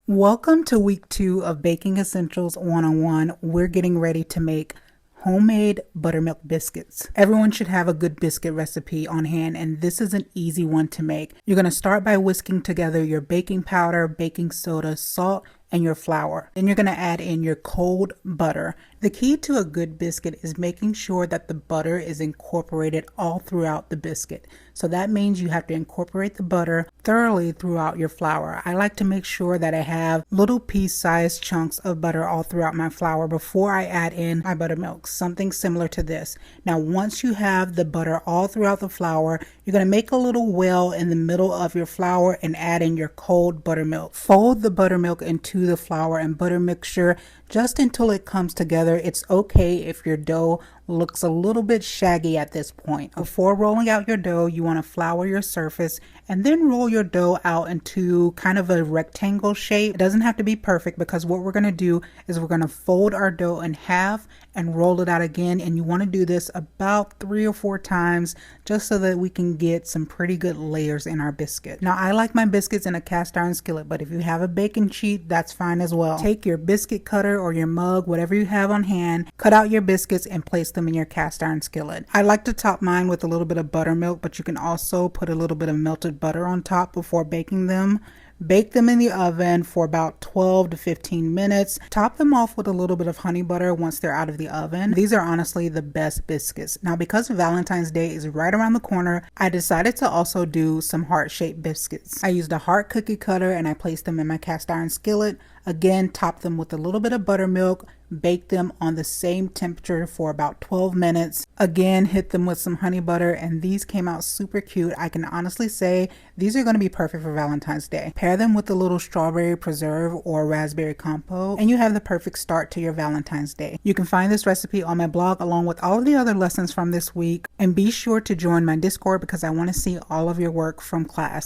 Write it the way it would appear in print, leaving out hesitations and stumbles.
Welcome to week 2 of Baking Essentials 101. We're getting ready to make homemade buttermilk biscuits. Everyone should have a good biscuit recipe on hand, and this is an easy one to make. You're going to start by whisking together your baking powder, baking soda, salt, and your flour. Then you're going to add in your cold butter. The key to a good biscuit is making sure that the butter is incorporated all throughout the biscuit. So that means you have to incorporate the butter thoroughly throughout your flour. I like to make sure that I have little piece-sized chunks of butter all throughout my flour before I add in my buttermilk, something similar to this. Now, once you have the butter all throughout the flour, you're going to make a little well in the middle of your flour and add in your cold buttermilk. Fold the buttermilk into the flour and butter mixture just until it comes together. It's okay if your dough looks a little bit shaggy at this point. Before rolling out your dough, you want to flour your surface and then roll your dough out into kind of a rectangle shape. It doesn't have to be perfect, because what we're going to do is we're going to fold our dough in half and roll it out again, and you want to do this about 3 or 4 times just so that we can get some pretty good layers in our biscuit. Now, I like my biscuits in a cast iron skillet, but if you have a baking sheet, that's fine as well. Take your biscuit cutter or your mug, whatever you have on hand, cut out your biscuits and place them in your cast iron skillet. I like to top mine with a little bit of buttermilk, but you can also put a little bit of melted butter on top before baking them. Bake them in the oven for about 12 to 15 minutes. Top them off with a little bit of honey butter once they're out of the oven. These are honestly the best biscuits. Now, because Valentine's Day is right around the corner, I decided to also do some heart-shaped biscuits. I used a heart cookie cutter and I placed them in my cast iron skillet. Again, top them with a little bit of buttermilk. Bake them on the same temperature for about 12 minutes. Again, hit them with some honey butter, and these came out super cute. I can honestly say these are going to be perfect for Valentine's Day. Pair them with a little strawberry preserve or raspberry compote, and you have the perfect start to your Valentine's Day. You can find this recipe on my blog along with all of the other lessons from this week, and be sure to join my Discord because I want to see all of your work from class.